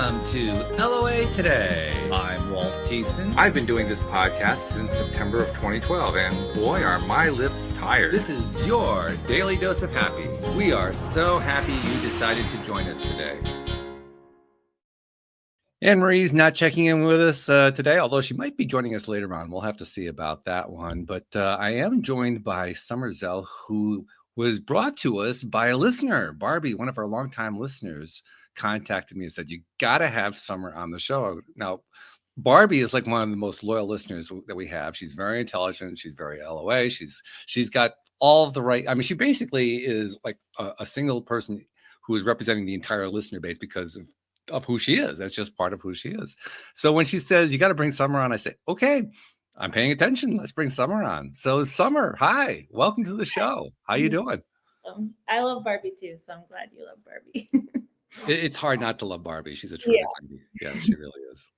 Welcome to LOA Today. I'm Walt Thiessen. I've been doing this podcast since September of 2012, and boy, are my lips tired. This is your daily dose of happy. We are so happy you decided to join us today. Anne Marie's not checking in with us today, although she might be joining us later on. We'll have to see about that one. But I am joined by Summer Zell, who was brought to us by a listener. Barbie, one of our longtime listeners, contacted me and said, you got to have Summer on the show. Now, Barbie is like one of the most loyal listeners that we have. She's very intelligent. She's very LOA. She's got all of the right. I mean, she basically is like a single person who is representing the entire listener base because of who she is. That's just part of who she is. So when she says, you got to bring Summer on, I say, okay, I'm paying attention. Let's bring Summer on. So Summer, hi, welcome to the show. How you doing? I love Barbie too, so I'm glad you love Barbie. It's hard not to love Barbie. She's a terrific lady. Yeah, she really is.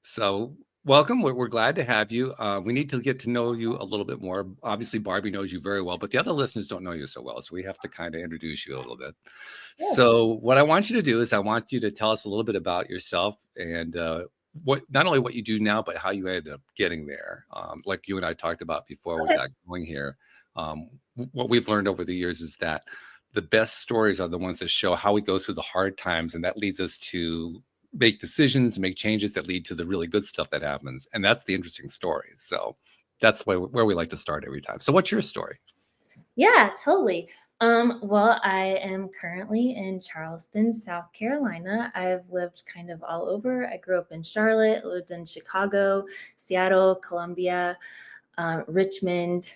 So welcome. We're glad to have you. We need to get to know you a little bit more. Obviously, Barbie knows you very well, but the other listeners don't know you so well. So we have to kind of introduce you a little bit. Yeah. So what I want you to do is I want you to tell us a little bit about yourself and what not only what you do now, but how you ended up getting there. Like you and I talked about before we got going here. What we've learned over the years is that the best stories are the ones that show how we go through the hard times, and that leads us to make decisions, make changes that lead to the really good stuff that happens. And that's the interesting story. So that's where we like to start every time. So what's your story? Yeah, totally. Well, I am currently in Charleston, South Carolina. I've lived kind of all over. I grew up in Charlotte, lived in Chicago, Seattle, Columbia, Richmond,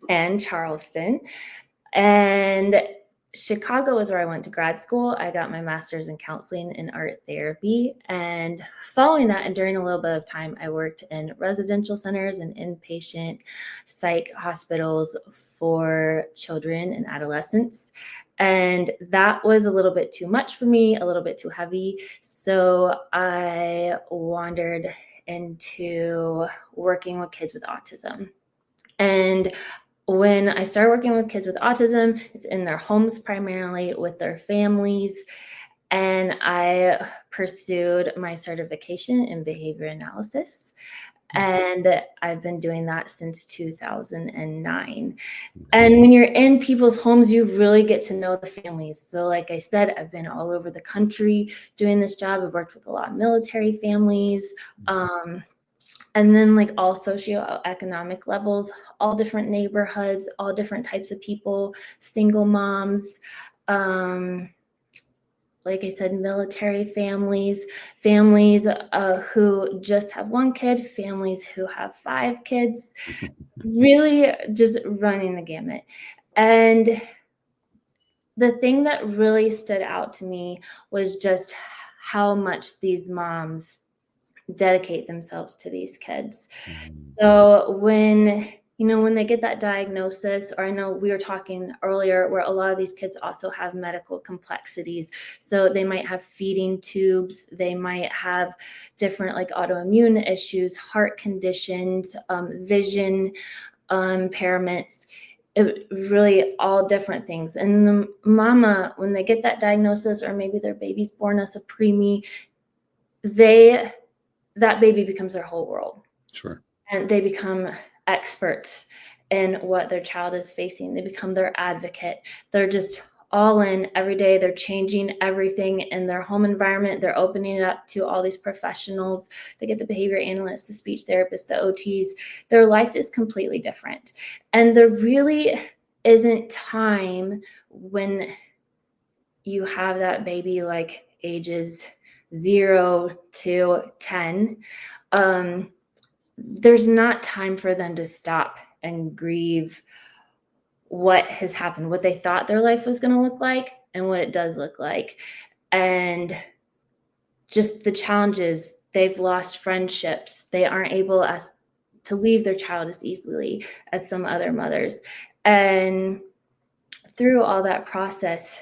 and Charleston. And Chicago is where I went to grad school. I got my master's in counseling and art therapy. And following that, and during a little bit of time, I worked in residential centers and inpatient psych hospitals for children and adolescents. And that was a little bit too much for me, a little bit too heavy. So I wandered into working with kids with autism. And when I started working with kids with autism, it's in their homes primarily with their families. And I pursued my certification in behavior analysis. And I've been doing that since 2009. And when you're in people's homes, you really get to know the families. So like I said, I've been all over the country doing this job. I've worked with a lot of military families. And then like all socioeconomic levels, all different neighborhoods, all different types of people, single moms, like I said, military families who just have one kid, families who have 5 kids, really just running the gamut. And the thing that really stood out to me was just how much these moms dedicate themselves to these kids. So when they get that diagnosis, or I know we were talking earlier where a lot of these kids also have medical complexities. So they might have feeding tubes, they might have different like autoimmune issues, heart conditions, vision impairments, really all different things. And the mama, when they get that diagnosis, or maybe their baby's born as a preemie, that baby becomes their whole world. Sure. And they become experts in what their child is facing. They become their advocate. They're just all in every day. They're changing everything in their home environment. They're opening it up to all these professionals. They get the behavior analysts, the speech therapists, the OTs. Their life is completely different. And there really isn't time when you have that baby like ages 0 to 10, there's not time for them to stop and grieve what has happened, what they thought their life was going to look like and what it does look like. And just the challenges, they've lost friendships. They aren't able to leave their child as easily as some other mothers. And through all that process,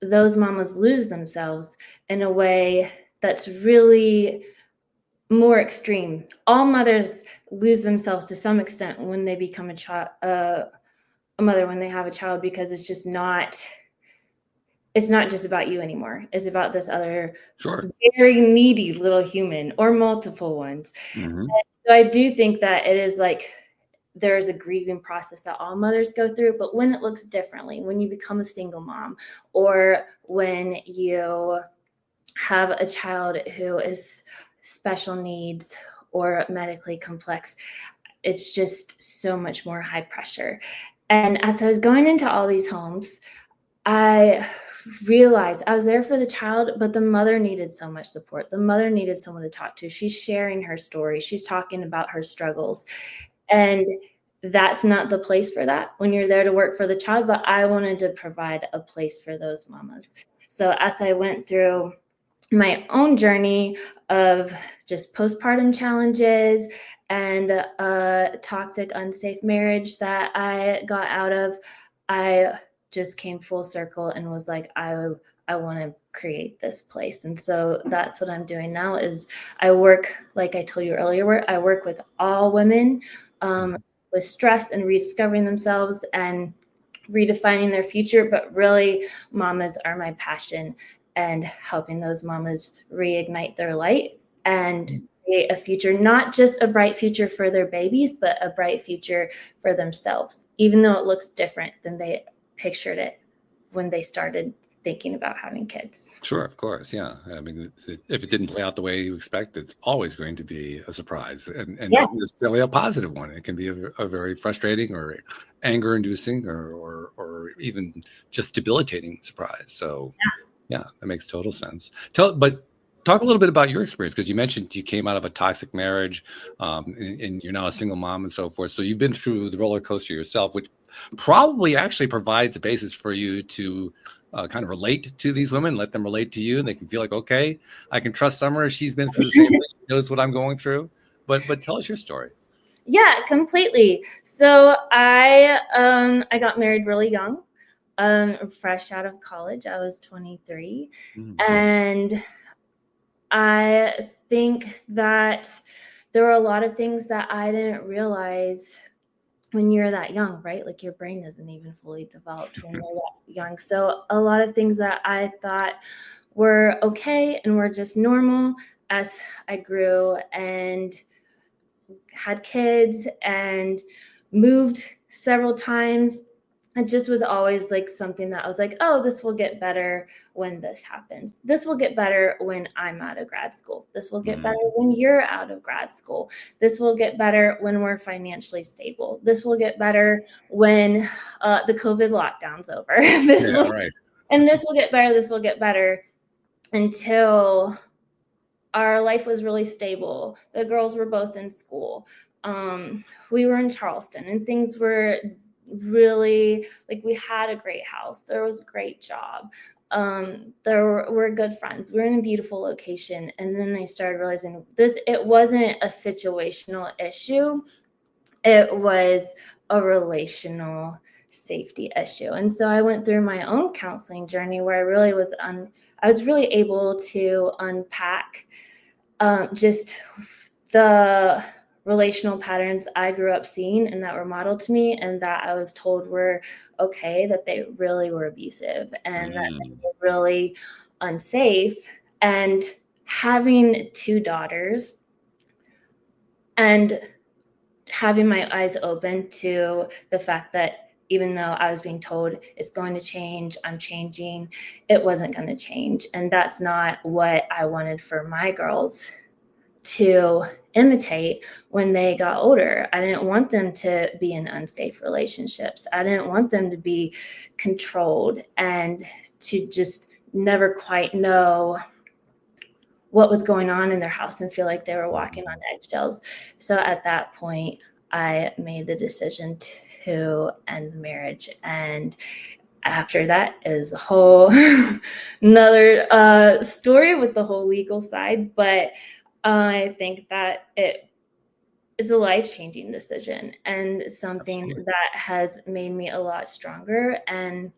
those mamas lose themselves in a way that's really more extreme. All mothers lose themselves to some extent when they become a mother, when they have a child, because it's it's not just about you anymore. It's about this other Sure. very needy little human, or multiple ones. Mm-hmm. So I do think that it is like there's a grieving process that all mothers go through, but when it looks differently, when you become a single mom, or when you have a child who is special needs or medically complex, it's just so much more high pressure. And as I was going into all these homes, I realized I was there for the child, but the mother needed so much support. The mother needed someone to talk to. She's sharing her story. She's talking about her struggles. And that's not the place for that when you're there to work for the child. But I wanted to provide a place for those mamas. So as I went through my own journey of just postpartum challenges and a toxic, unsafe marriage that I got out of, I just came full circle and was like, I want to create this place. And so that's what I'm doing now is I work, like I told you earlier, I work with all women with stress and rediscovering themselves and redefining their future. But really, mamas are my passion, and helping those mamas reignite their light and create a future, not just a bright future for their babies, but a bright future for themselves, even though it looks different than they pictured it when they started thinking about having kids. Sure, of course, yeah. I mean, if it didn't play out the way you expect, it's always going to be a surprise, and Yes. not necessarily a positive one. It can be a very frustrating or anger-inducing or even just debilitating surprise. So, yeah, that makes total sense. But talk a little bit about your experience, because you mentioned you came out of a toxic marriage, and you're now a single mom and so forth. So you've been through the roller coaster yourself, which probably actually provides the basis for you to kind of relate to these women, let them relate to you, and they can feel like, okay, I can trust Summer. She's been through the same thing. She knows what I'm going through. But tell us your story. Yeah, completely. So I got married really young, fresh out of college. I was 23, and I think that there were a lot of things that I didn't realize when you're that young, right? Like your brain isn't even fully developed when you're that young. So a lot of things that I thought were okay and were just normal as I grew and had kids and moved several times. It just was always like something that I was like, oh, this will get better when this happens. This will get better when I'm out of grad school. This will get better when you're out of grad school. This will get better when we're financially stable. This will get better when the COVID lockdown's over. And this will get better. This will get better until our life was really stable. The girls were both in school. We were in Charleston, and things were really like we had a great house. There was a great job. We're good friends. We're in a beautiful location. And then I started realizing it wasn't a situational issue. It was a relational safety issue. And so I went through my own counseling journey where I was really able to unpack just the relational patterns I grew up seeing and that were modeled to me and that I was told were okay, that they really were abusive and that they were really unsafe. And having two daughters and having my eyes open to the fact that even though I was being told it's going to change, I'm changing, it wasn't going to change. And that's not what I wanted for my girls to imitate when they got older. I didn't want them to be in unsafe relationships. I didn't want them to be controlled and to just never quite know what was going on in their house and feel like they were walking on eggshells. So at that point, I made the decision to end the marriage. And after that is a whole another story with the whole legal side. But I think that it is a life-changing decision and something that has made me a lot stronger. And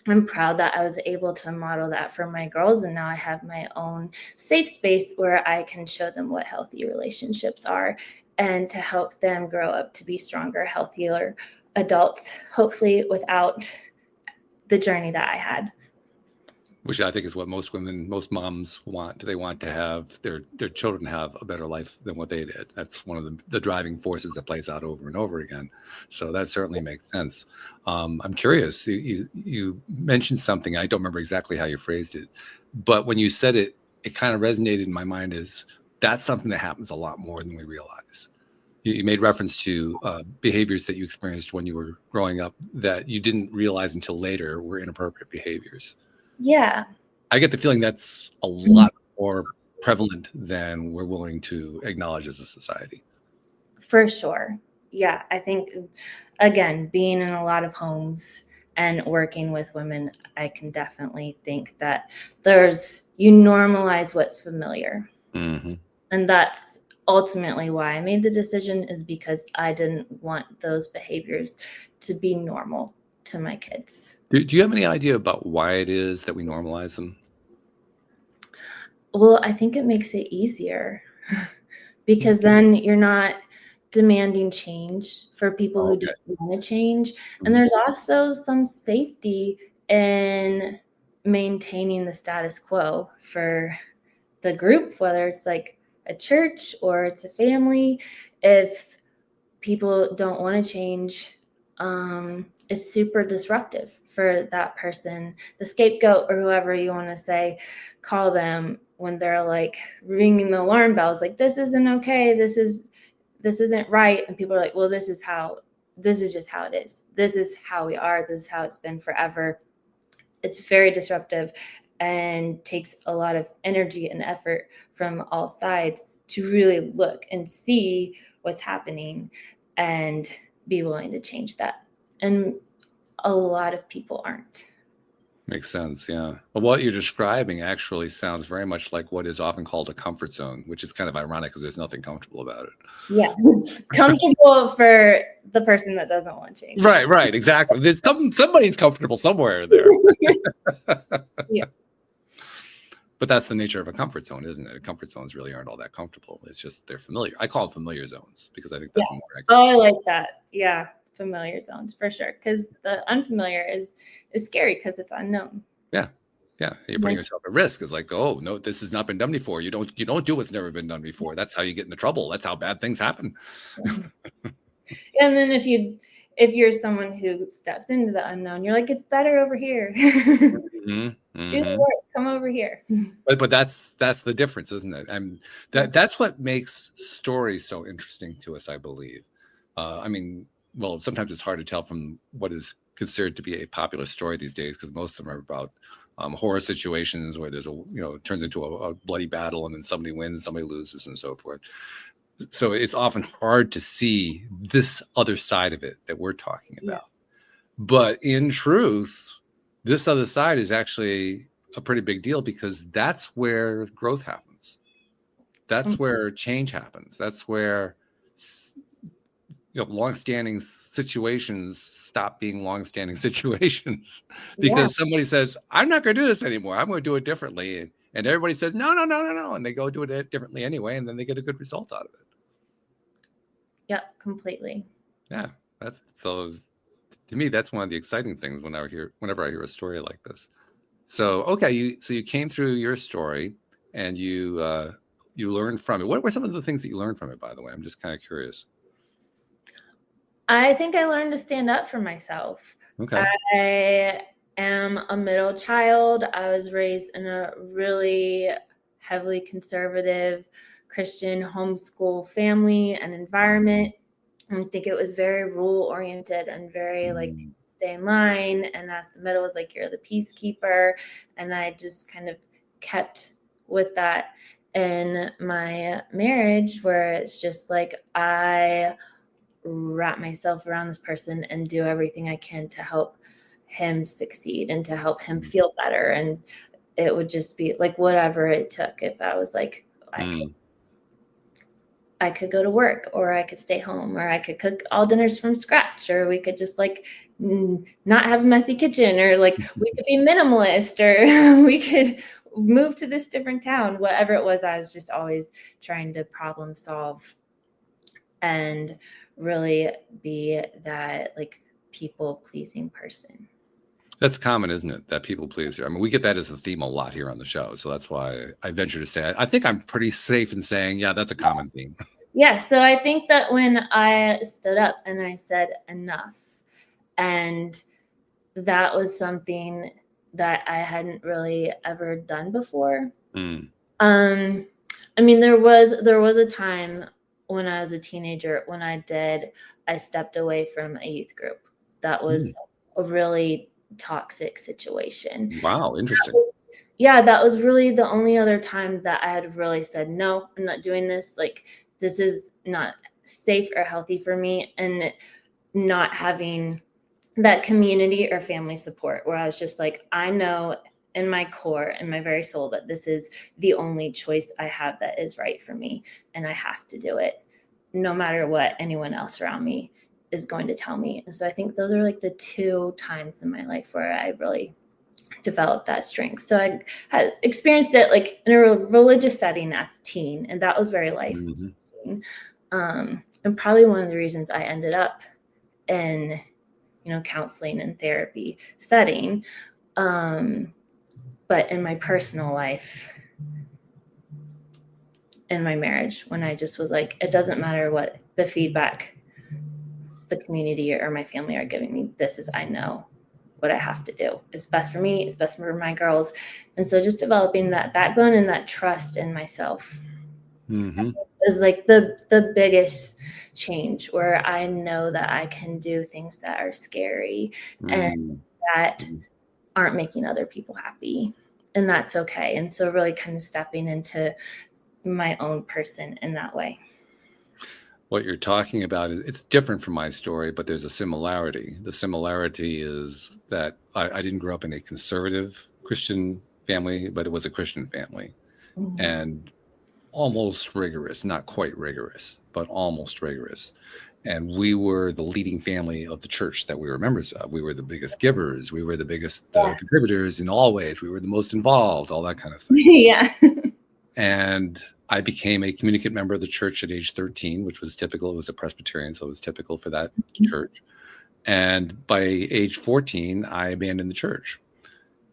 I'm proud that I was able to model that for my girls. And now I have my own safe space where I can show them what healthy relationships are and to help them grow up to be stronger, healthier adults, hopefully without the journey that I had. which I think is what most women, most moms want. They want to have their children have a better life than what they did. That's one of the driving forces that plays out over and over again. So that certainly makes sense. I'm curious. You mentioned something. I don't remember exactly how you phrased it, but when you said it, it kind of resonated in my mind. Is that's something that happens a lot more than we realize. You made reference to behaviors that you experienced when you were growing up that you didn't realize until later were inappropriate behaviors. Yeah. I get the feeling that's a lot more prevalent than we're willing to acknowledge as a society. For sure. Yeah. I think, again, being in a lot of homes and working with women, I can definitely think that you normalize what's familiar. Mm-hmm. And that's ultimately why I made the decision, is because I didn't want those behaviors to be normal to my kids. Do you have any idea about why it is that we normalize them? Well, I think it makes it easier because then you're not demanding change for people who don't want to change. And there's also some safety in maintaining the status quo for the group, whether it's like a church or it's a family. If people don't want to change, it's super disruptive for that person, the scapegoat or whoever you want to say, call them, when they're like ringing the alarm bells, like, this isn't okay, this isn't right. And people are like, well, this is just how it is. This is how we are. This is how it's been forever. It's very disruptive and takes a lot of energy and effort from all sides to really look and see what's happening and be willing to change that. And a lot of people aren't. Makes sense, yeah. Well, what you're describing actually sounds very much like what is often called a comfort zone, which is kind of ironic because there's nothing comfortable about it. Yes. Comfortable for the person that doesn't want change. Right, exactly. There's somebody's comfortable somewhere there. Yeah. But that's the nature of a comfort zone, isn't it? Comfort zones really aren't all that comfortable. It's just they're familiar. I call them familiar zones because I think that's more accurate. Oh, I like that. Yeah. Familiar zones for sure. Because the unfamiliar is scary because it's unknown. Yeah. You're putting yourself at risk. It's like, oh no, this has not been done before. You don't do what's never been done before. That's how you get into trouble. That's how bad things happen. And then if you're someone who steps into the unknown, you're like, it's better over here. Mm-hmm. Do the work. Come over here. But that's the difference, isn't it? And that's what makes stories so interesting to us, I believe. I mean, well, sometimes it's hard to tell from what is considered to be a popular story these days because most of them are about horror situations where there's it turns into a bloody battle and then somebody wins, somebody loses, and so forth. So it's often hard to see this other side of it that we're talking about. But in truth, this other side is actually a pretty big deal because that's where growth happens. That's where change happens. That's where long-standing situations stop being long-standing situations because somebody says, I'm not going to do this anymore. I'm going to do it differently. And everybody says, no. And they go do it differently anyway. And then they get a good result out of it. Yep, completely. Yeah. So to me, that's one of the exciting things whenever I hear a story like this. So, okay. You came through your story and you learned from it. What were some of the things that you learned from it, by the way? I'm just kind of curious. I think I learned to stand up for myself. Okay. I am a middle child. I was raised in a really heavily conservative Christian homeschool family and environment. I think it was very rule oriented and very like stay in line. And as the middle was like, you're the peacekeeper. And I just kind of kept with that in my marriage, where it's just like I wrap myself around this person and do everything I can to help him succeed and to help him feel better. And it would just be like whatever it took. If I was like, I could go to work, or I could stay home, or I could cook all dinners from scratch, or we could just like not have a messy kitchen, or like we could be minimalist, or we could move to this different town. Whatever it was, I was just always trying to problem solve and really be that like people pleasing person. That's common, isn't it? That people pleaser. I mean, we get that as a theme a lot here on the show. So that's why I venture to say, I think I'm pretty safe in saying, yeah, that's a common theme. Yeah. So I think that when I stood up and I said enough, and that was something that I hadn't really ever done before. I mean, there was a time when I was a teenager when I stepped away from a youth group. That was a really toxic situation. Wow, interesting. That was really the only other time that I had really said, no, I'm not doing this. Like, this is not safe or healthy for me, and not having that community or family support where I was just like, I know in my core, in my very soul, that this is the only choice I have that is right for me, and I have to do it no matter what anyone else around me is going to tell me. And so I think those are like the two times in my life where I really developed that strength. So I had experienced it like in a religious setting as a teen, and that was very life-changing. And probably one of the reasons I ended up in counseling and therapy setting. But in my personal life, in my marriage, when I just was like, it doesn't matter what the feedback the community or my family are giving me, I know what I have to do. It's best for me, it's best for my girls. And so just developing that backbone and that trust in myself is like the biggest change, where I know that I can do things that are scary and that aren't making other people happy, and that's okay. And so really kind of stepping into my own person in that way. What you're talking about, it's different from my story, but there's a similarity. The similarity is that I didn't grow up in a conservative Christian family, but it was a Christian family, and almost rigorous, not quite rigorous, but almost rigorous. And we were the leading family of the church that we were members of. We were the biggest givers. We were the biggest contributors in all ways. We were the most involved, all that kind of thing. Yeah. And I became a communicant member of the church at age 13, which was typical. It was a Presbyterian, so it was typical for that church. And by age 14, I abandoned the church.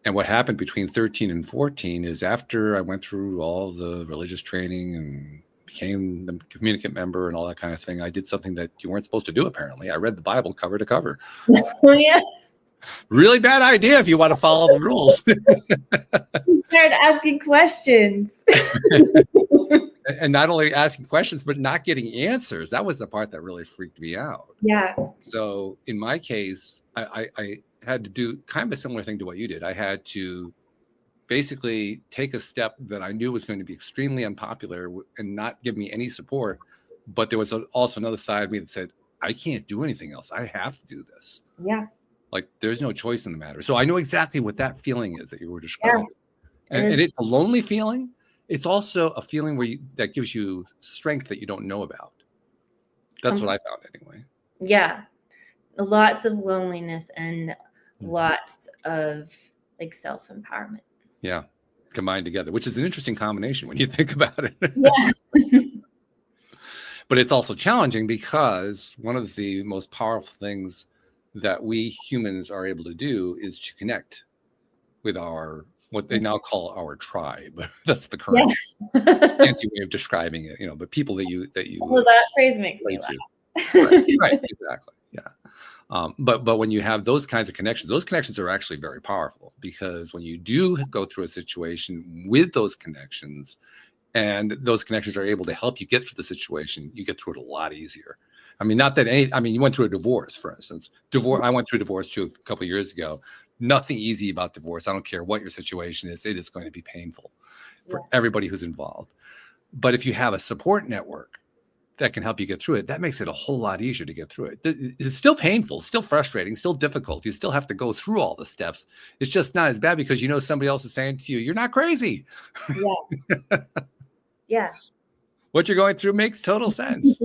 And what happened between 13 and 14 is, after I went through all the religious training and became the communicant member and all that kind of thing, I did something that you weren't supposed to do, apparently. I read the Bible cover to cover. Yeah. Really bad idea if you want to follow the rules. You started asking questions. And not only asking questions, but not getting answers. That was the part that really freaked me out. Yeah. So in my case, I had to do kind of a similar thing to what you did. I had to basically take a step that I knew was going to be extremely unpopular and not give me any support. But there was also another side of me that said, I can't do anything else. I have to do this. Yeah. Like, there's no choice in the matter. So I know exactly what that feeling is that you were describing. Yeah. And it's a lonely feeling. It's also a feeling that gives you strength that you don't know about. That's what I found anyway. Yeah. Lots of loneliness and lots of like self-empowerment. Yeah. Combined together, which is an interesting combination when you think about it. Yeah. But it's also challenging, because one of the most powerful things that we humans are able to do is to connect with what they now call our tribe. That's the current fancy way of describing it, but people that you. Well, that phrase makes me laugh. Right, exactly. Yeah. But when you have those kinds of connections, those connections are actually very powerful, because when you do go through a situation with those connections, and those connections are able to help you get through the situation, you get through it a lot easier. I mean, you went through a divorce, for instance. I went through a divorce too a couple of years ago. Nothing easy about divorce. I don't care what your situation is. It is going to be painful for everybody who's involved. But if you have a support network that can help you get through it, that makes it a whole lot easier to get through it. It's still painful, still frustrating, still difficult. You still have to go through all the steps. It's just not as bad, because somebody else is saying to you, you're not crazy. Yeah. Yeah. What you're going through makes total sense.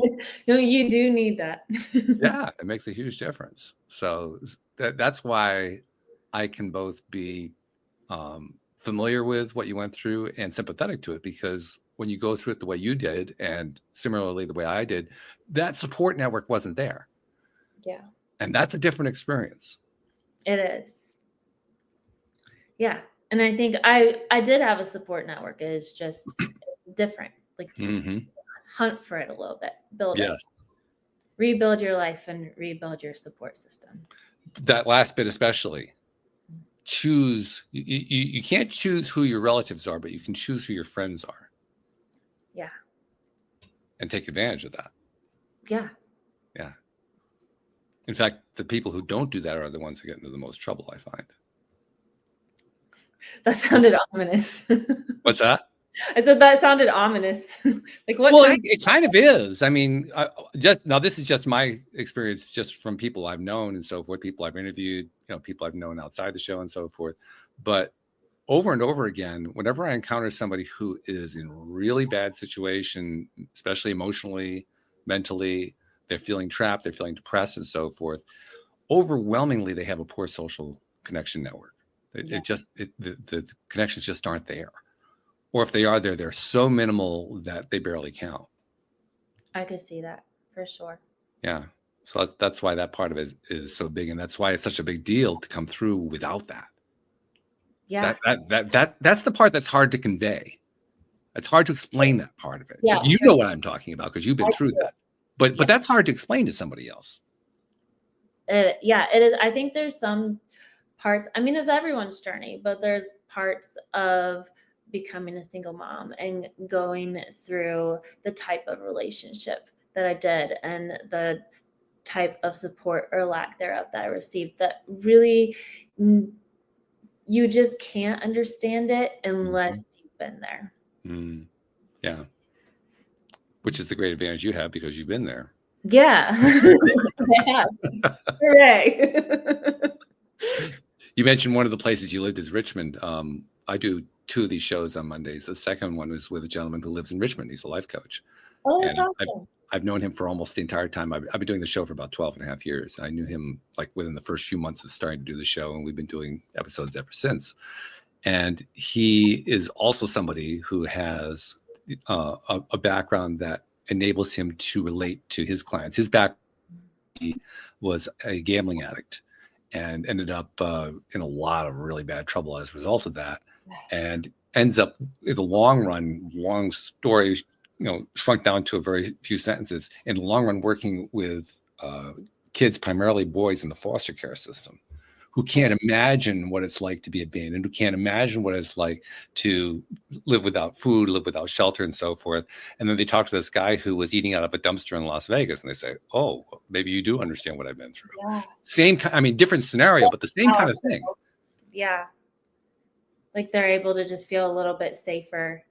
No, you do need that. Yeah, it makes a huge difference. So that's why I can both be familiar with what you went through and sympathetic to it, because when you go through it the way you did, and similarly the way I did, that support network wasn't there. Yeah. And that's a different experience. It is. Yeah. And I think I did have a support network. It's just different. Like hunt for it a little bit, build it, Yes. rebuild your life and rebuild your support system. That last bit, especially, choose. You can't choose who your relatives are, but you can choose who your friends are. Yeah. And take advantage of that. Yeah. Yeah. In fact, the people who don't do that are the ones who get into the most trouble, I find. That sounded ominous. What's that? I said that sounded ominous. Like what Well, kind? it kind of is. I mean, now this is just my experience, just from people I've known and so forth, people I've interviewed, people I've known outside the show and so forth. But over and over again, whenever I encounter somebody who is in really bad situation, especially emotionally, mentally, they're feeling trapped, they're feeling depressed and so forth, overwhelmingly, they have a poor social connection network. The connections just aren't there. Or if they are there, they're so minimal that they barely count. I could see that for sure. Yeah. So that's why that part of it is so big. And that's why it's such a big deal to come through without that. Yeah. That's the part that's hard to convey. It's hard to explain that part of it. Yeah. You know what I'm talking about because you've been through that. But that's hard to explain to somebody else. It is. I think there's some parts, I mean, of everyone's journey, but there's parts of becoming a single mom and going through the type of relationship that I did and the type of support or lack thereof that I received that really you just can't understand it unless you've been there. Yeah. Which is the great advantage you have because you've been there. Yeah. Hooray. You mentioned one of the places you lived is Richmond. I do 2 of these shows on Mondays. The second one is with a gentleman who lives in Richmond. He's a life coach. Oh, that's awesome. I've known him for almost the entire time. I've been doing the show for about 12 and a half years. I knew him like within the first few months of starting to do the show, and we've been doing episodes ever since. And he is also somebody who has a background that enables him to relate to his clients. His background, he was a gambling addict and ended up in a lot of really bad trouble as a result of that, and ends up in the long run, long story, shrunk down to a very few sentences, in the long run working with kids, primarily boys, in the foster care system, who can't imagine what it's like to be abandoned, who can't imagine what it's like to live without food, live without shelter, and so forth. And then they talk to this guy who was eating out of a dumpster in Las Vegas, and they say, "Oh, maybe you do understand what I've been through." Yeah. Different scenario, but the same kind of thing. Yeah. Like they're able to just feel a little bit safer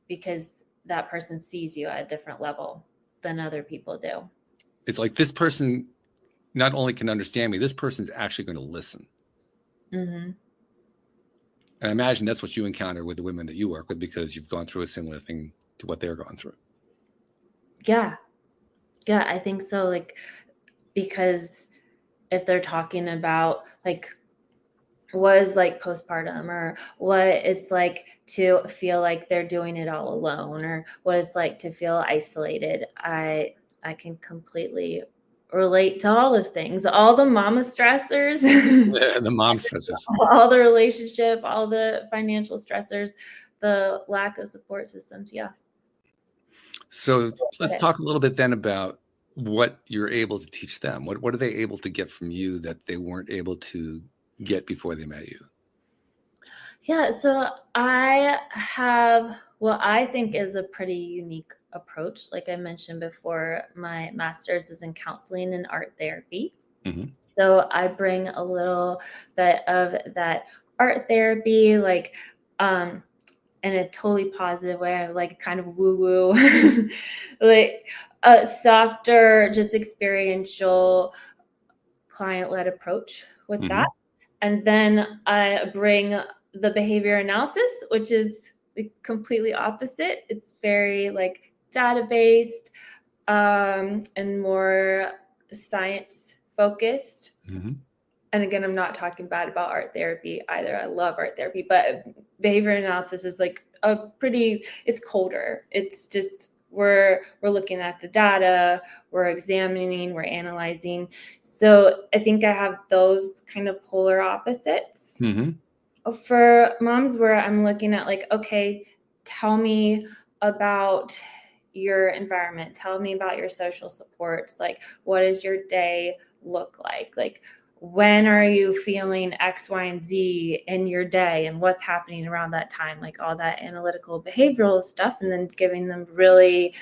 because that person sees you at a different level than other people do. It's like this person not only can understand me, this person's actually going to listen. And I imagine that's what you encounter with the women that you work with, because you've gone through a similar thing to what they're going through. Yeah. Yeah, I think so. Like, because if they're talking about like what is like postpartum, or what it's like to feel like they're doing it all alone, or what it's like to feel isolated, I can completely relate to all those things, all the mama stressors, the mom stressors, all the relationship, all the financial stressors, the lack of support systems. Yeah. So let's talk a little bit then about what you're able to teach them. What are they able to get from you that they weren't able to get before they met you? Yeah, so I have what I think is a pretty unique approach. Like I mentioned before, my master's is in counseling and art therapy. So I bring a little bit of that art therapy, like in a totally positive way. I like kind of woo-woo, like a softer, just experiential, client-led approach with that. And then I bring the behavior analysis, which is completely opposite. It's very like data-based and more science focused. And again, I'm not talking bad about art therapy either. I love art therapy, but behavior analysis is like it's colder. It's just, we're looking at the data, we're examining, we're analyzing. So I think I have those kind of polar opposites for moms where I'm looking at like, okay, tell me about your environment. Tell me about your social supports. Like, what does your day look like? Like, when are you feeling X, Y, and Z in your day and what's happening around that time? Like all that analytical behavioral stuff, and then giving them really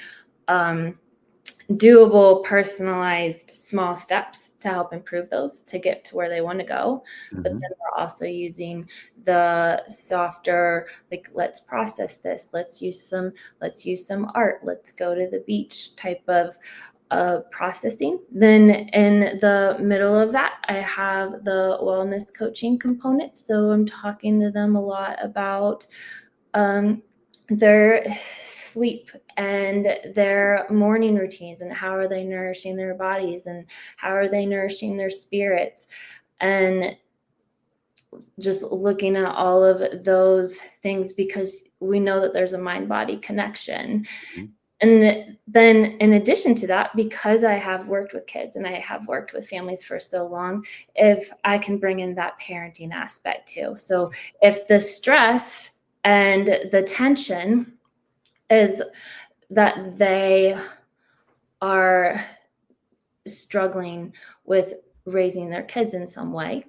doable, personalized, small steps to help improve those to get to where they want to go. But then we're also using the softer, like, let's process this. Let's use some art. Let's go to the beach type of processing. Then in the middle of that, I have the wellness coaching component. So I'm talking to them a lot about their sleep and their morning routines, and how are they nourishing their bodies, and how are they nourishing their spirits, and just looking at all of those things, because we know that there's a mind-body connection. And then in addition to that, because I have worked with kids and I have worked with families for so long, if I can bring in that parenting aspect too. So if the stress and the tension is that they are struggling with raising their kids in some way,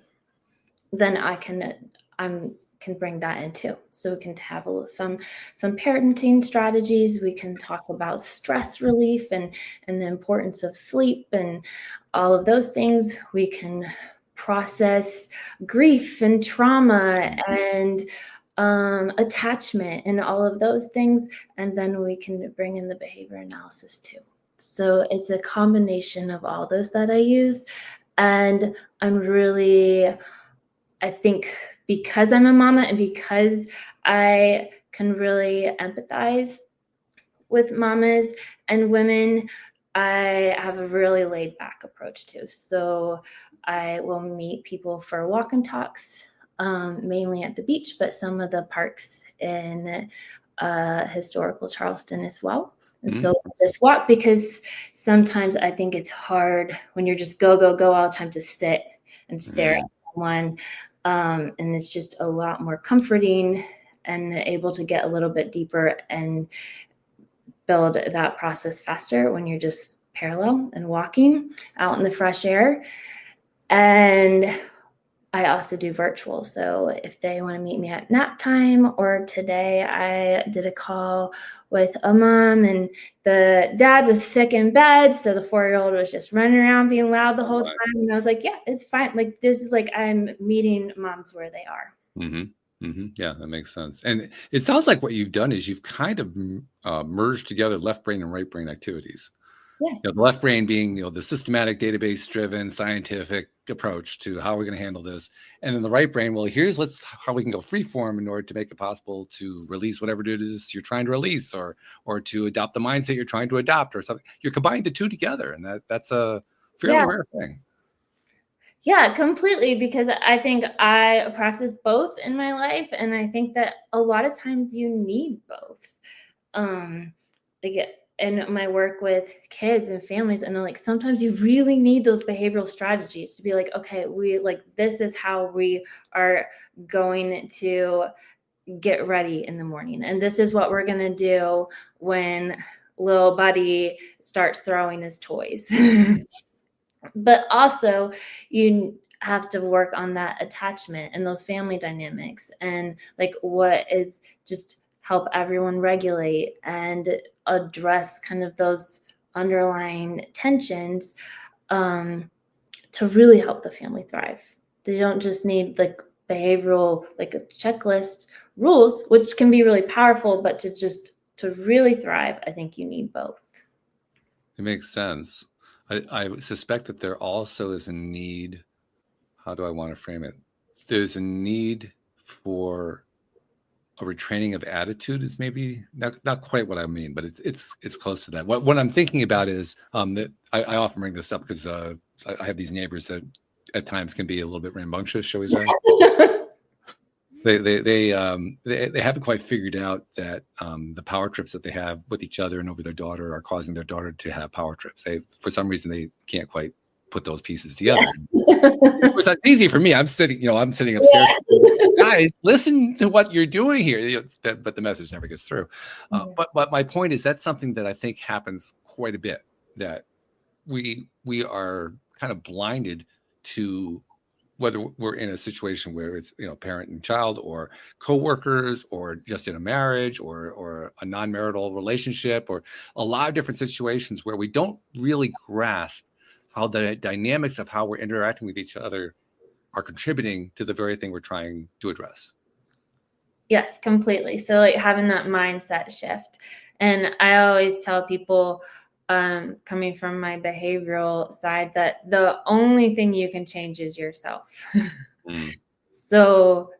then I can bring that in too. So we can have some parenting strategies. We can talk about stress relief and the importance of sleep and all of those things. We can process grief and trauma and attachment and all of those things. And then we can bring in the behavior analysis too. So it's a combination of all those that I use. And I think because I'm a mama and because I can really empathize with mamas and women, I have a really laid back approach too. So I will meet people for walk and talks, mainly at the beach, but some of the parks in historical Charleston as well. And so this walk, because sometimes I think it's hard when you're just go all the time to sit and stare at someone. And it's just a lot more comforting and able to get a little bit deeper and build that process faster when you're just parallel and walking out in the fresh air. And I also do virtual. So if they want to meet me at nap time, or today I did a call with a mom and the dad was sick in bed. So the 4-year-old was just running around being loud the whole time. And I was like, yeah, it's fine. Like, this is like, I'm meeting moms where they are. Yeah, that makes sense. And it sounds like what you've done is you've kind of merged together left brain and right brain activities. Yeah. You know, the left brain being, the systematic, database-driven, scientific approach to how we're going to handle this, and then the right brain, well, here's how we can go free form in order to make it possible to release whatever it is you're trying to release, or to adopt the mindset you're trying to adopt, or something. You're combining the two together, and that's a fairly rare thing. Yeah, completely. Because I think I practice both in my life, and I think that a lot of times you need both. Like, in my work with kids and families, and like sometimes you really need those behavioral strategies to be like, okay, this is how we are going to get ready in the morning, and this is what we're going to do when little buddy starts throwing his toys. But also you have to work on that attachment and those family dynamics, and like what is just help everyone regulate and address kind of those underlying tensions, to really help the family thrive. They don't just need like behavioral, like a checklist rules, which can be really powerful, but to really thrive, I think you need both. It makes sense. I suspect that there also is a need. How do I want to frame it? There's a need for a retraining of attitude, is maybe not quite what I mean, but it's close to that. What I'm thinking about is that I often bring this up because I have these neighbors that at times can be a little bit rambunctious, shall we say? They haven't quite figured out that the power trips that they have with each other and over their daughter are causing their daughter to have power trips. For some reason, they can't quite put those pieces together. Of course, that's easy for me. I'm sitting upstairs. Guys, listen to what you're doing here. But the message never gets through. But my point is that's something that I think happens quite a bit, that we are kind of blinded to, whether we're in a situation where it's, parent and child, or coworkers, or just in a marriage, or a non-marital relationship, or a lot of different situations where we don't really grasp how the dynamics of how we're interacting with each other are contributing to the very thing we're trying to address. Yes, completely. So like having that mindset shift. And I always tell people, coming from my behavioral side, that the only thing you can change is yourself. So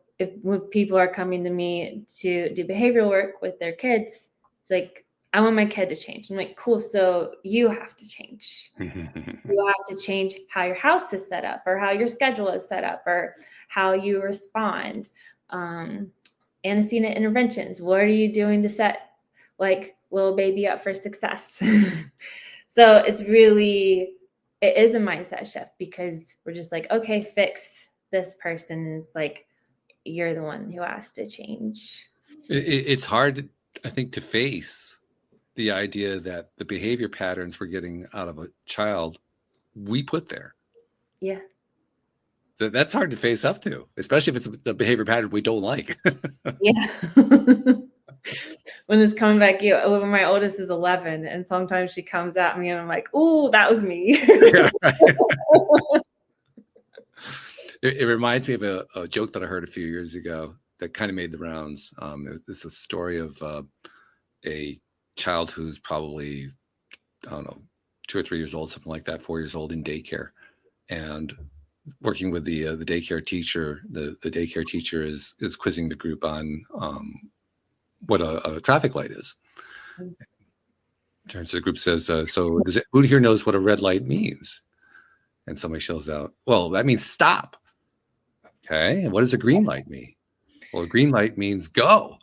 when people are coming to me to do behavioral work with their kids, it's like, I want my kid to change. I'm like, cool. So you have to change. You have to change how your house is set up, or how your schedule is set up, or how you respond. Antecedent interventions. What are you doing to set like little baby up for success? So it is a mindset shift, because we're just like, okay, fix this person. Is like, you're the one who has to change. It's hard, I think, to face the idea that the behavior patterns we're getting out of a child, we put there. Yeah. That's hard to face up to, especially if it's the behavior pattern we don't like. Yeah. When it's coming back, my oldest is 11, and sometimes she comes at me and I'm like, "Ooh, that was me." Yeah, right. It reminds me of a joke that I heard a few years ago that kind of made the rounds. It's a story of a child who's probably, I don't know, 2 or 3 years old, something like that, 4 years old, in daycare, and working with the daycare teacher. The daycare teacher is quizzing the group on what a traffic light is. Turns to the group, says, "So who here knows what a red light means?" And somebody shells out, "Well, that means stop." Okay, and what does a green light mean? Well, a green light means go.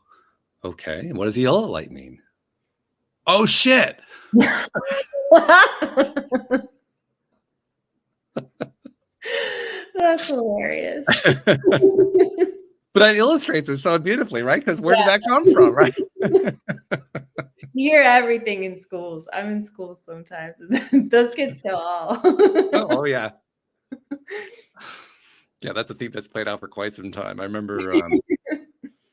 Okay, and what does a yellow light mean? Oh shit! That's hilarious. But that illustrates it so beautifully, right? Because where did that come from, right? You hear everything in schools. I'm in schools sometimes. Those kids tell all. Oh yeah. Yeah, that's a theme that's played out for quite some time. I remember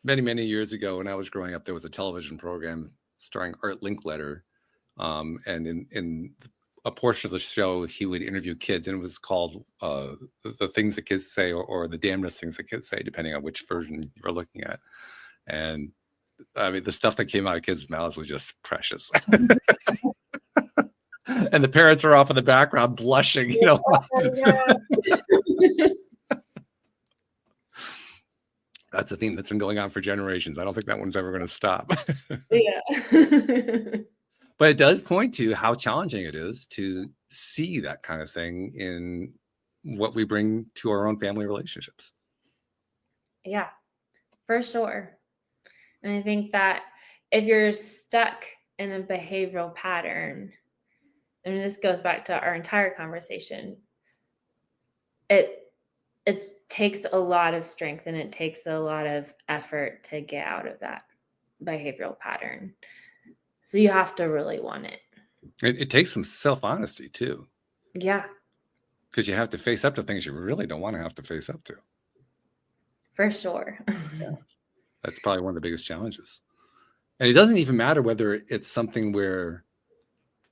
many years ago, when I was growing up, there was a television program starring Art Linkletter, and in a portion of the show, he would interview kids, and it was called "The Things That Kids Say," or "The Damnedest Things That Kids Say," depending on which version you were looking at. And I mean, the stuff that came out of kids' mouths was just precious. And the parents are off in the background blushing, That's a theme that's been going on for generations. I don't think that one's ever going to stop. Yeah. But it does point to how challenging it is to see that kind of thing in what we bring to our own family relationships. Yeah, for sure. And I think that if you're stuck in a behavioral pattern, I mean, this goes back to our entire conversation, it takes a lot of strength, and it takes a lot of effort to get out of that behavioral pattern. So you have to really want it. It takes some self-honesty too. Yeah. Because you have to face up to things you really don't want to have to face up to. For sure. Yeah. That's probably one of the biggest challenges. And it doesn't even matter whether it's something where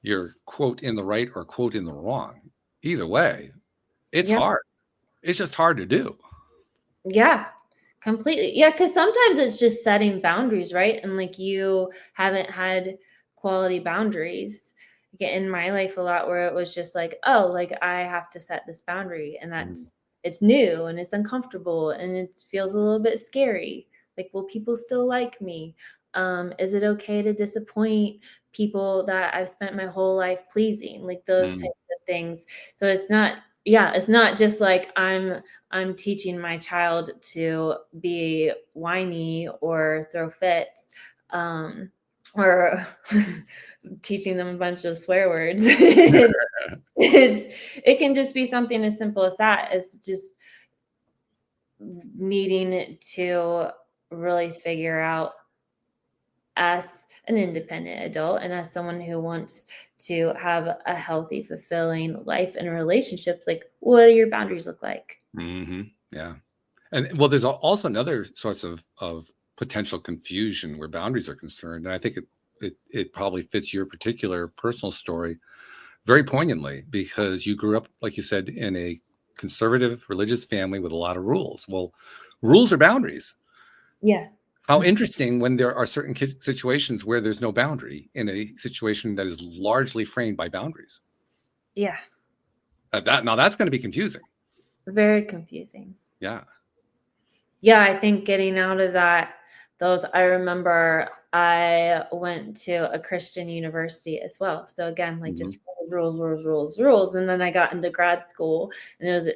you're, quote, in the right or, quote, in the wrong. Either way, it's hard. It's just hard to do. Yeah, completely. Yeah, because sometimes it's just setting boundaries, right? And like, you haven't had quality boundaries in my life a lot, where it was just like, oh, like, I have to set this boundary, and that's it's new and it's uncomfortable and it feels a little bit scary. Like, will people still like me? Is it okay to disappoint people that I've spent my whole life pleasing? Like, those types of things. So it's not just like I'm teaching my child to be whiny or throw fits, or teaching them a bunch of swear words. it can just be something as simple as that, as just needing to really figure out, as an independent adult and as someone who wants to have a healthy, fulfilling life and relationships, like, what do your boundaries look like? Yeah. And well, there's also another source of potential confusion where boundaries are concerned. And I think it probably fits your particular personal story very poignantly, because you grew up, like you said, in a conservative religious family with a lot of rules. Well, rules are boundaries. Yeah. How interesting when there are certain situations where there's no boundary in a situation that is largely framed by boundaries. Yeah. Now that's going to be confusing. Very confusing. Yeah. Yeah, I think getting out of I remember I went to a Christian university as well. So again, like just rules, rules, rules, rules. And then I got into grad school, and it was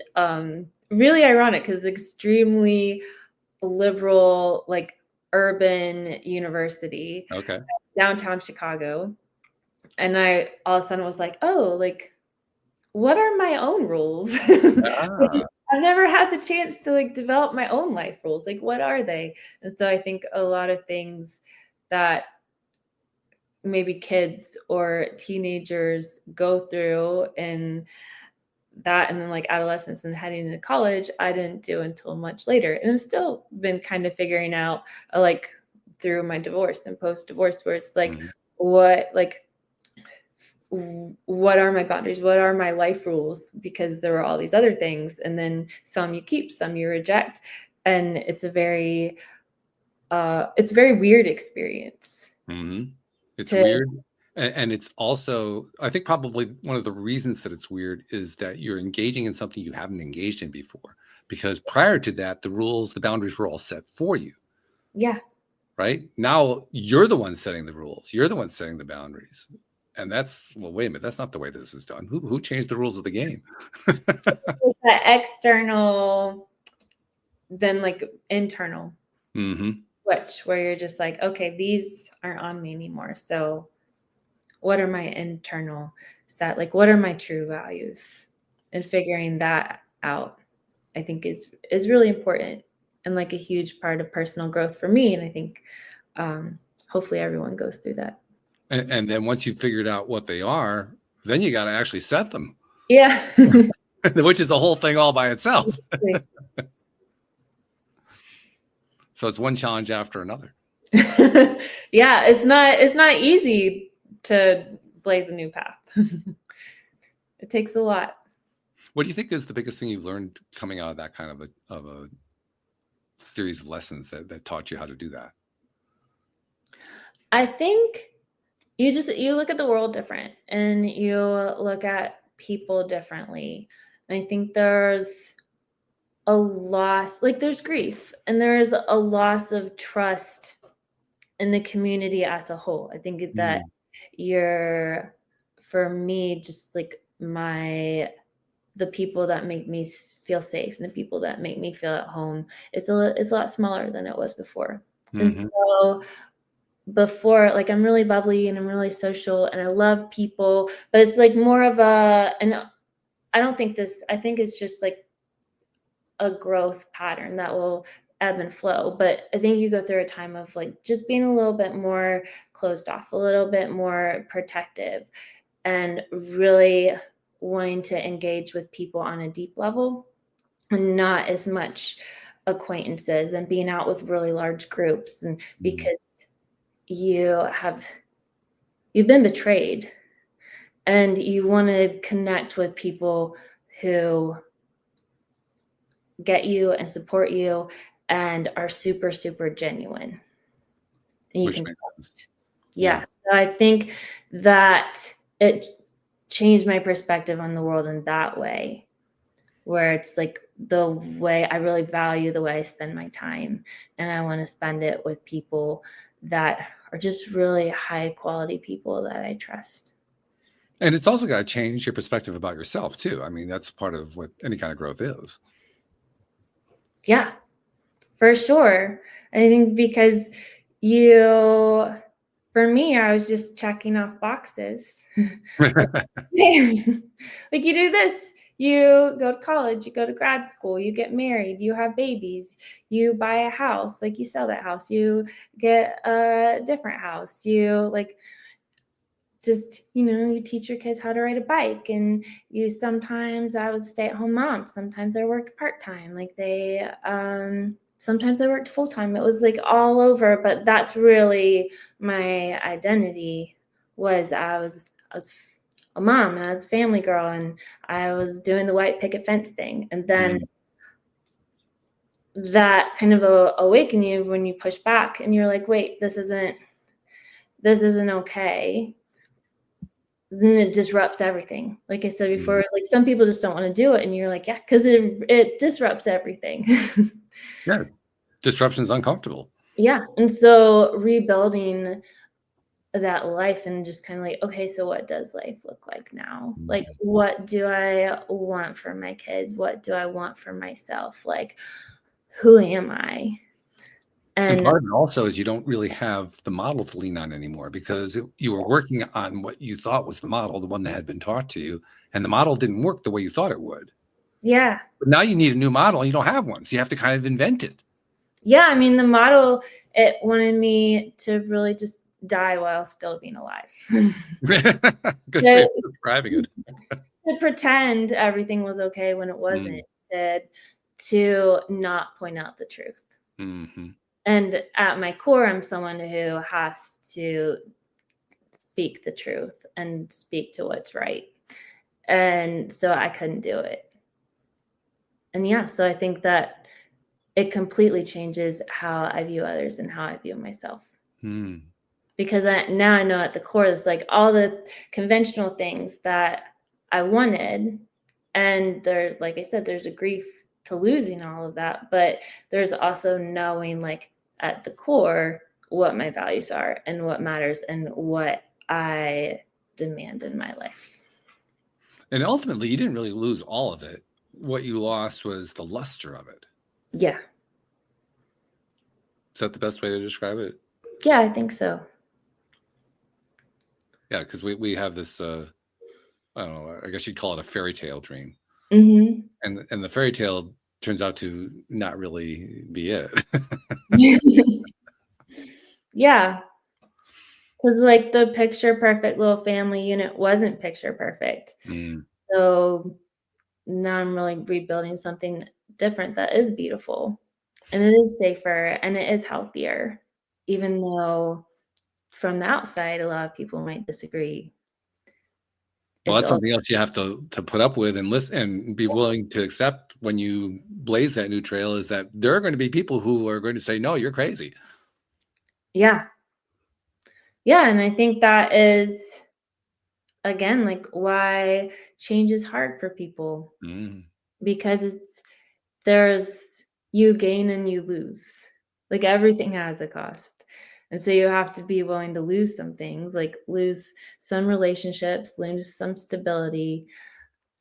really ironic because extremely liberal, like urban university, Okay. downtown Chicago. And I all of a sudden was like, oh, like, what are my own rules? Ah. I've never had the chance to like develop my own life rules. Like, what are they? And so I think a lot of things that maybe kids or teenagers go through in that, and then like adolescence and heading into college, I didn't do until much later. And I've still been kind of figuring out, like through my divorce and post divorce, where it's like, what, like, what are my boundaries? What are my life rules? Because there were all these other things, and then some you keep, some you reject, and it's a very weird experience. It's weird, and it's also, I think, probably one of the reasons that it's weird is that you're engaging in something you haven't engaged in before, because prior to that, the boundaries were all set for you. Yeah. Right now, you're the one setting the rules. You're the one setting the boundaries. And that's, well, wait a minute, that's not the way this is done. Who changed the rules of the game? It's that external, then like internal switch, where you're just like, okay, these aren't on me anymore. So what are my internal set? Like, what are my true values? And figuring that out, I think is really important, and like a huge part of personal growth for me. And I think hopefully everyone goes through that. And then once you've figured out what they are, then you got to actually set them. Yeah. Which is the whole thing all by itself. So it's one challenge after another. Yeah, it's not easy to blaze a new path. It takes a lot. What do you think is the biggest thing you've learned coming out of that kind of a series of lessons that taught you how to do that? I think you look at the world different, and you look at people differently. And I think there's a loss, like there's grief, and there's a loss of trust in the community as a whole. I think that for me, just like the people that make me feel safe and the people that make me feel at home, it's a lot smaller than it was before. And so before, like, I'm really bubbly and I'm really social and I love people, but it's like more of and I think it's just like a growth pattern that will ebb and flow. But I think you go through a time of like just being a little bit more closed off, a little bit more protective, and really wanting to engage with people on a deep level, and not as much acquaintances, and being out with really large groups. And because you've been betrayed, and you want to connect with people who get you and support you and are super, super genuine. And you can trust. Yes. So I think that it changed my perspective on the world in that way, where it's like the way I really value the way I spend my time, and I want to spend it with people that are just really high quality people that I trust. And it's also got to change your perspective about yourself too. I mean, that's part of what any kind of growth is. Yeah, for sure. I think because you for me, I was just checking off boxes. Like you do this, you go to college, you go to grad school, you get married, you have babies, you buy a house, like you sell that house, you get a different house, you like just, you teach your kids how to ride a bike. And sometimes I was stay-at-home mom, sometimes I worked part-time, like sometimes I worked full-time. It was like all over, but that's really my identity. I was a mom, and I was a family girl, and I was doing the white picket fence thing. And then that kind of awaken you when you push back and you're like, wait, this isn't okay. Then it disrupts everything. Like I said before, like some people just don't want to do it, and you're like, yeah, because it disrupts everything. Yeah, disruption is uncomfortable. Yeah, and so rebuilding that life and just kind of like, okay, so what does life look like now? Like, what do I want for my kids? What do I want for myself? Like, who am I? And And part of it also is you don't really have the model to lean on anymore, because you were working on what you thought was the model, the one that had been taught to you, and the model didn't work the way you thought it would. yeah. But now you need a new model, and you don't have one, so you have to kind of invent it. Yeah, I mean, the model, it wanted me to really just die while still being alive. Good for you for describing it. To pretend everything was okay when it wasn't, to not point out the truth. And at my core, I'm someone who has to speak the truth and speak to what's right. And so I couldn't do it. And yeah, so I think that it completely changes how I view others and how I view myself. Because now I know at the core, it's like all the conventional things that I wanted. And there, like I said, there's a grief to losing all of that. But there's also knowing, like, at the core, what my values are and what matters and what I demand in my life. And ultimately, you didn't really lose all of it. What you lost was the luster of it. Yeah. Is that the best way to describe it? Yeah, I think so. Yeah, because we have this, I don't know, I guess you'd call it a fairy tale dream. And the fairy tale turns out to not really be it. Yeah. Because like the picture perfect little family unit wasn't picture perfect. So now I'm really rebuilding something different that is beautiful, and it is safer, and it is healthier, even though from the outside, a lot of people might disagree. Well, that's something else you have to put up with and listen and be willing to accept when you blaze that new trail, is that there are going to be people who are going to say, no, you're crazy. Yeah. Yeah. And I think that is, again, like why change is hard for people, because there's you gain and you lose. Like everything has a cost. And so you have to be willing to lose some things, like lose some relationships, lose some stability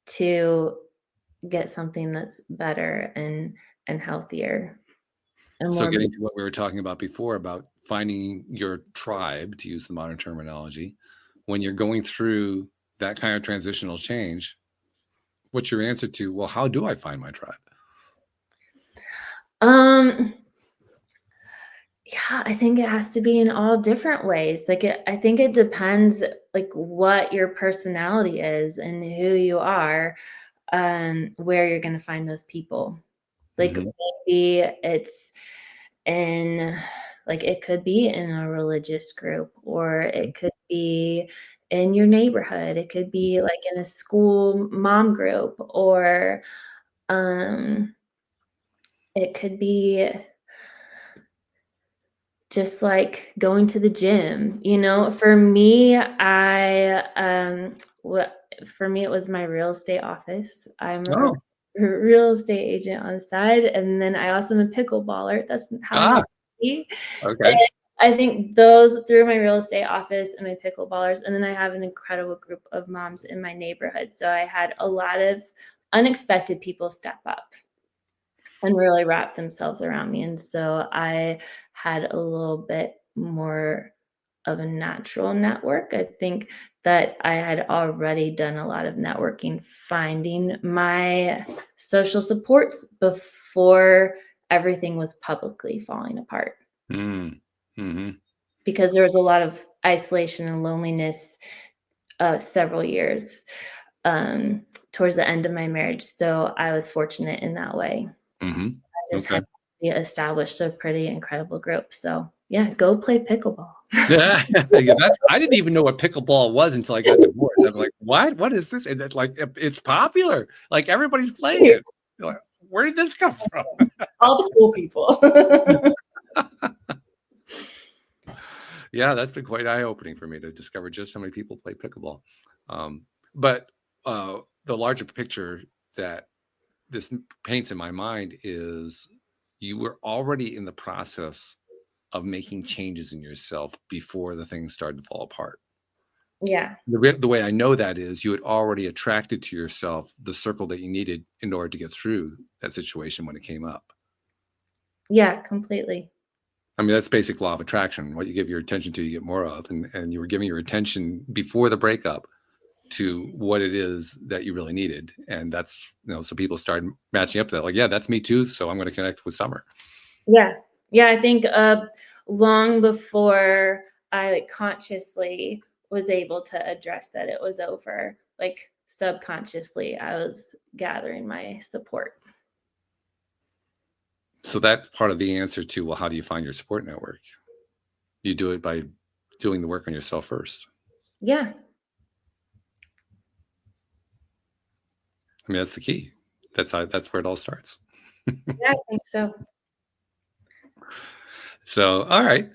to get something that's better and healthier. And So more. getting to what we were talking about before, about finding your tribe, to use the modern terminology, when you're going through that kind of transitional change, what's your answer to, well, how do I find my tribe? Yeah, I think it has to be in all different ways. Like I think it depends like what your personality is and who you are, where you're going to find those people. Like maybe it's in, like it could be in a religious group, or it could be in your neighborhood. It could be like in a school mom group, or it could be just like going to the gym. For me, for me, it was my real estate office. I'm a real estate agent on the side, and then I also am a pickleballer. That's how I met me. Okay. I think those through my real estate office and my pickleballers, and then I have an incredible group of moms in my neighborhood. So I had a lot of unexpected people step up and really wrap themselves around me. And so I had a little bit more of a natural network. I think that I had already done a lot of networking, finding my social supports before everything was publicly falling apart. Mm-hmm. Because there was a lot of isolation and loneliness several years towards the end of my marriage. So I was fortunate in that way. Mm-hmm. I just Okay. had established a pretty incredible group. So yeah, go play pickleball. Yeah, I didn't even know what pickleball was until I got divorced. I'm like, what is this? And it's like, it's popular. Like everybody's playing it. Like, where did this come from? All the cool people. Yeah, that's been quite eye-opening for me to discover just how many people play pickleball. But the larger picture that this paints in my mind is you were already in the process of making changes in yourself before the things started to fall apart. Yeah. The way I know that is you had already attracted to yourself the circle that you needed in order to get through that situation when it came up. Yeah, completely. I mean, that's basic law of attraction. What you give your attention to, you get more of. And you were giving your attention before the breakup to what it is that you really needed. And that's, so people started matching up to that. Like, yeah, that's me too. So I'm going to connect with Summer. Yeah. Yeah. I think long before I consciously was able to address that it was over, like subconsciously, I was gathering my support. So that's part of the answer to, well, how do you find your support network? You do it by doing the work on yourself first. Yeah. I mean, that's the key. That's where it all starts. Yeah, I think so. So, all right.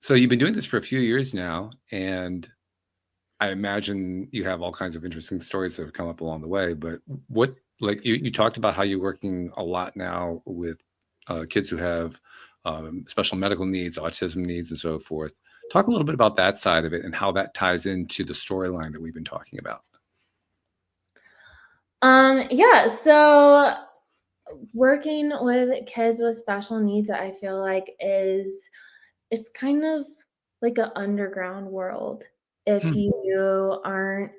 So you've been doing this for a few years now, and I imagine you have all kinds of interesting stories that have come up along the way. But what, like you talked about how you're working a lot now with kids who have special medical needs, autism needs, and so forth. Talk a little bit about that side of it and how that ties into the storyline that we've been talking about. Yeah, so working with kids with special needs, I feel like it's kind of like an underground world if you aren't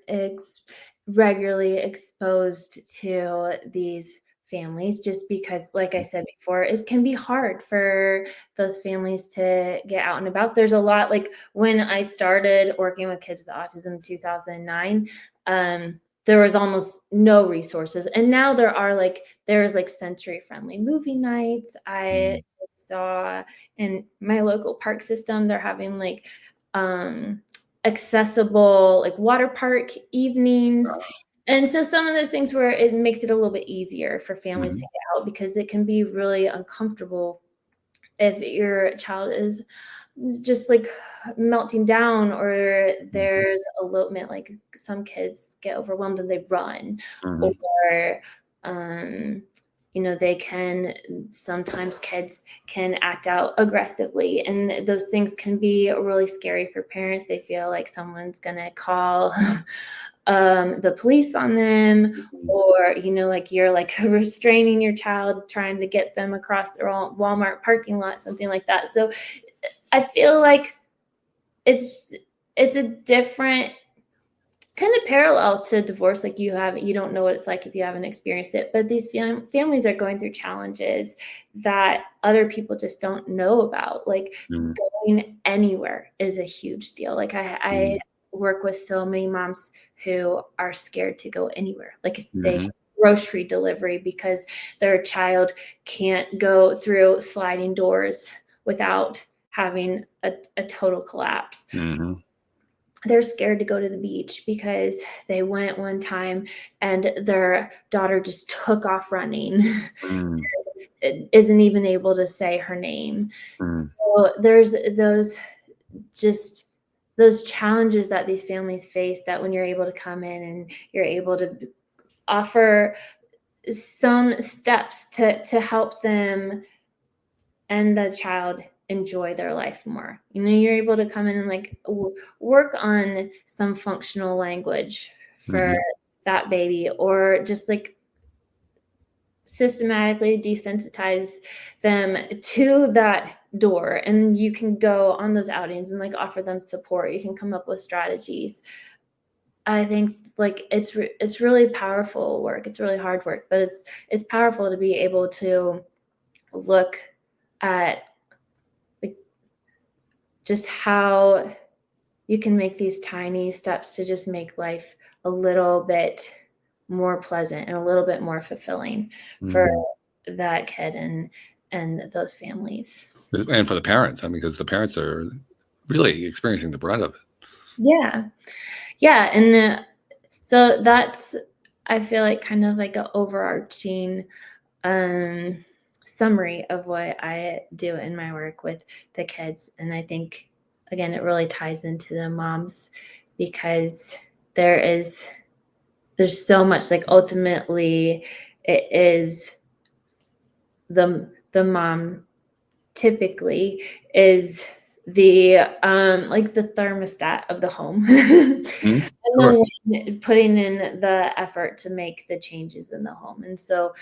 regularly exposed to these families, just because, like I said before, it can be hard for those families to get out and about. There's a lot, like when I started working with kids with autism in 2009, there was almost no resources, and now there's like sensory friendly movie nights. I saw in my local park system, they're having like accessible like water park evenings. And so some of those things where it makes it a little bit easier for families to get out, because it can be really uncomfortable if your child is just like melting down, or there's elopement, like some kids get overwhelmed and they run, or they can sometimes kids can act out aggressively, and those things can be really scary for parents. They feel like someone's gonna call the police on them, or like you're like restraining your child, trying to get them across the Walmart parking lot, something like that. So I feel like it's a different kind of parallel to divorce. Like you don't know what it's like if you haven't experienced it, but these families are going through challenges that other people just don't know about. Like going anywhere is a huge deal. Like I work with so many moms who are scared to go anywhere. Like they grocery delivery because their child can't go through sliding doors without having a total collapse. They're scared to go to the beach because they went one time and their daughter just took off running. Isn't even able to say her name. So there's those challenges that these families face, that when you're able to come in and you're able to offer some steps to help them and the child enjoy their life more. You're able to come in and like work on some functional language for that baby, or just like systematically desensitize them to that door, and you can go on those outings and like offer them support. You can come up with strategies. I think like it's really powerful work. It's really hard work, but it's powerful to be able to look at like just how you can make these tiny steps to just make life a little bit more pleasant and a little bit more fulfilling for that kid and those families. And for the parents, I mean, because the parents are really experiencing the brunt of it. Yeah. Yeah. And so that's, I feel like kind of like an overarching summary of what I do in my work with the kids. And I think, again, it really ties into the moms, because there's so much, like ultimately it is the mom typically is the like the thermostat of the home. And then putting in the effort to make the changes in the home. And so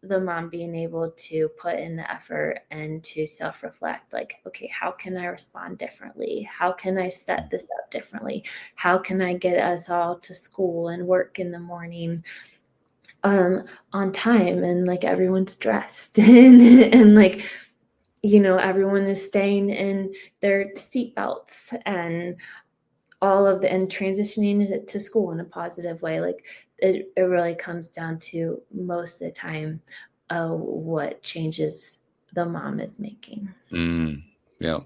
the mom being able to put in the effort and to self-reflect, like, okay, how can I respond differently? How can I set this up differently? How can I get us all to school and work in the morning on time, and like everyone's dressed and like, you know, everyone is staying in their seatbelts and all of the, and transitioning to school in a positive way. Like it really comes down to most of the time what changes the mom is making. Yeah.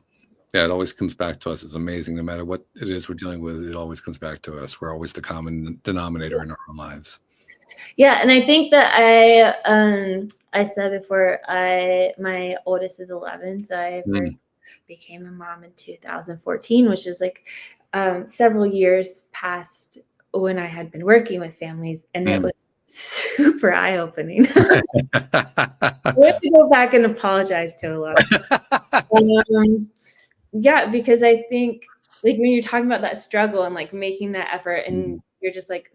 Yeah, it always comes back to us. It's amazing. No matter what it is we're dealing with, it always comes back to us. We're always the common denominator in our own lives. Yeah, and I think that I said before, my oldest is 11, so I first became a mom in 2014, which is like several years past when I had been working with families, and it was super eye-opening. I have to go back and apologize to a lot of people. Yeah, because I think like when you're talking about that struggle and like making that effort, and you're just like,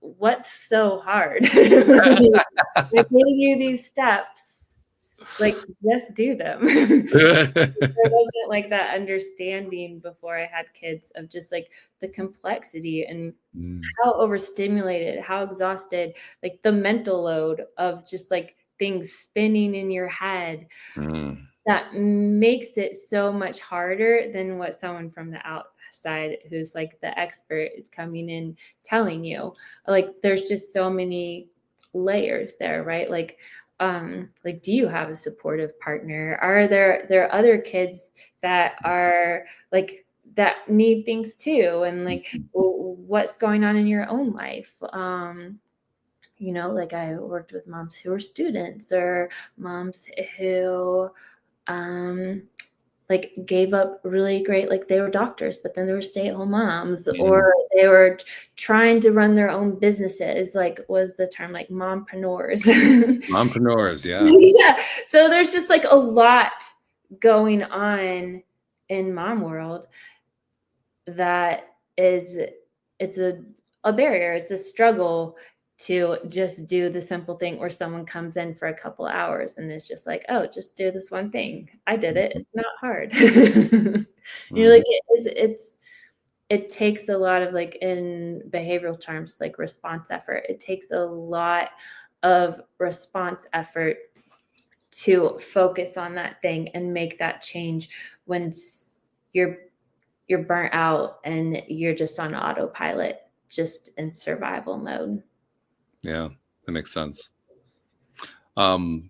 what's so hard? I gave you these steps, like just do them. There wasn't like that understanding before I had kids of just like the complexity and how overstimulated, how exhausted, like the mental load of just like things spinning in your head. That makes it so much harder than what someone from the outside who's like the expert is coming in telling you. Like there's just so many layers there, right? Like do you have a supportive partner? Are there other kids that are like that need things too? And like what's going on in your own life? You know, like I worked with moms who were students, or moms who like gave up really great, like they were doctors, but then they were stay-at-home moms, or they were trying to run their own businesses, like was the term like mompreneurs. Mompreneurs, yeah. Yeah. So there's just like a lot going on in mom world that is, it's a barrier, it's a struggle to just do the simple thing where someone comes in for a couple hours and it's just like, oh, just do this one thing. I did it. It's not hard. You're like, it takes a lot of like, in behavioral terms, like response effort. It takes a lot of response effort to focus on that thing and make that change when you're burnt out and you're just on autopilot, just in survival mode. Yeah, that makes sense. When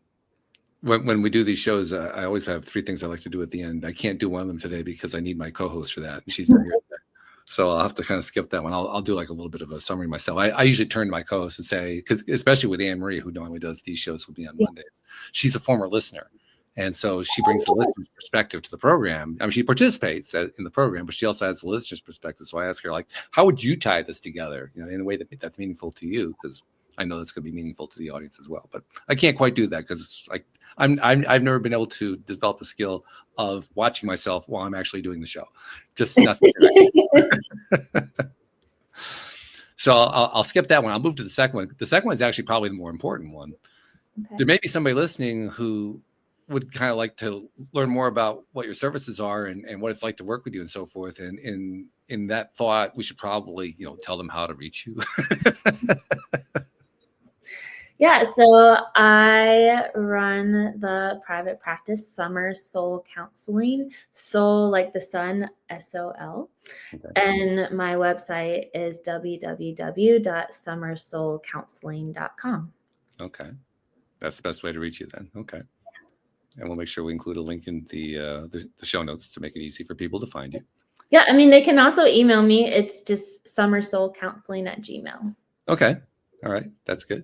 we do these shows, I always have 3 things I like to do at the end. I can't do one of them today because I need my co-host for that, and she's not here today. So I'll have to kind of skip that one. I'll do like a little bit of a summary myself. I usually turn to my co-host and say, because especially with Anne Marie, who normally does these shows with me on Mondays, she's a former listener. And so she brings the listener's perspective to the program. I mean, she participates in the program, but she also has the listener's perspective. So I ask her, like, how would you tie this together, you know, in a way that's meaningful to you? Because I know that's going to be meaningful to the audience as well. But I can't quite do that because it's like I've never been able to develop the skill of watching myself while I'm actually doing the show. Just not So I'll skip that one. I'll move to the second one. The second one is actually probably the more important one. Okay. There may be somebody listening who would kind of like to learn more about what your services are and what it's like to work with you and so forth. And in that thought, we should probably, tell them how to reach you. Yeah, so I run the private practice Summer Soul Counseling, soul like the sun, SOL. Okay. And my website is www.summersoulcounseling.com. Okay. That's the best way to reach you then. Okay. And we'll make sure we include a link in the show notes to make it easy for people to find you. Yeah, I mean, they can also email me. It's just summersoulcounseling@gmail.com. Okay. All right. That's good.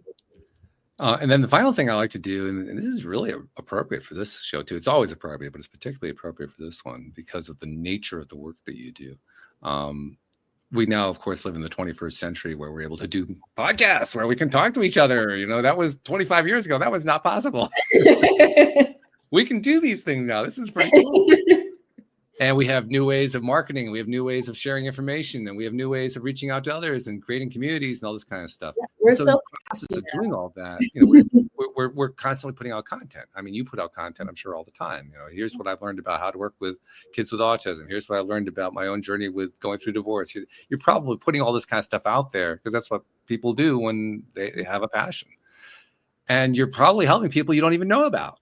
And then the final thing I like to do, and this is really appropriate for this show too. It's always appropriate, but it's particularly appropriate for this one because of the nature of the work that you do. We now, of course, live in the 21st century where we're able to do podcasts where we can talk to each other. That was 25 years ago. That was not possible. We can do these things now. This is pretty cool. And we have new ways of marketing. We have new ways of sharing information, and we have new ways of reaching out to others and creating communities and all this kind of stuff. Yeah, we're so in the process of doing all that, we're constantly putting out content. I mean, you put out content, I'm sure, all the time. Here's what I've learned about how to work with kids with autism. Here's what I learned about my own journey with going through divorce. You're probably putting all this kind of stuff out there because that's what people do when they have a passion. And you're probably helping people you don't even know about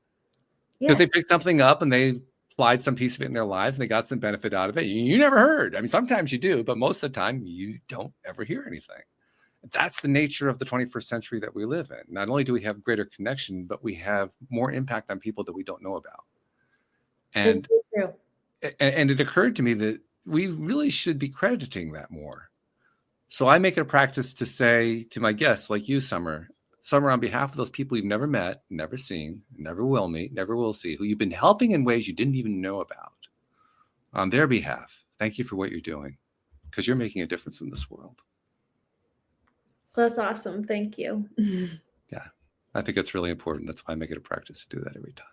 because they picked something up and they applied some piece of it in their lives and they got some benefit out of it. You never heard. I mean, sometimes you do, but most of the time you don't ever hear anything. That's the nature of the 21st century that we live in. Not only do we have greater connection, but we have more impact on people that we don't know about. And, so true. And it occurred to me that we really should be crediting that more. So I make it a practice to say to my guests like you, Summer, on behalf of those people you've never met, never seen, never will meet, never will see, who you've been helping in ways you didn't even know about, on their behalf, thank you for what you're doing, because you're making a difference in this world. That's awesome. Thank you. Yeah, I think it's really important. That's why I make it a practice to do that every time.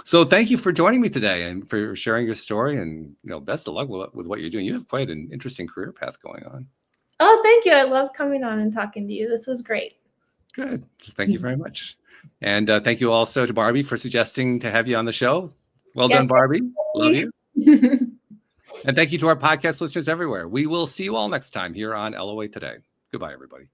So thank you for joining me today and for sharing your story, and best of luck with what you're doing. You have quite an interesting career path going on. Oh, thank you. I love coming on and talking to you. This was great. Good. Thank you very much. And thank you also to Barbie for suggesting to have you on the show. Well done, Barbie. Love you. And thank you to our podcast listeners everywhere. We will see you all next time here on LOA Today. Goodbye, everybody.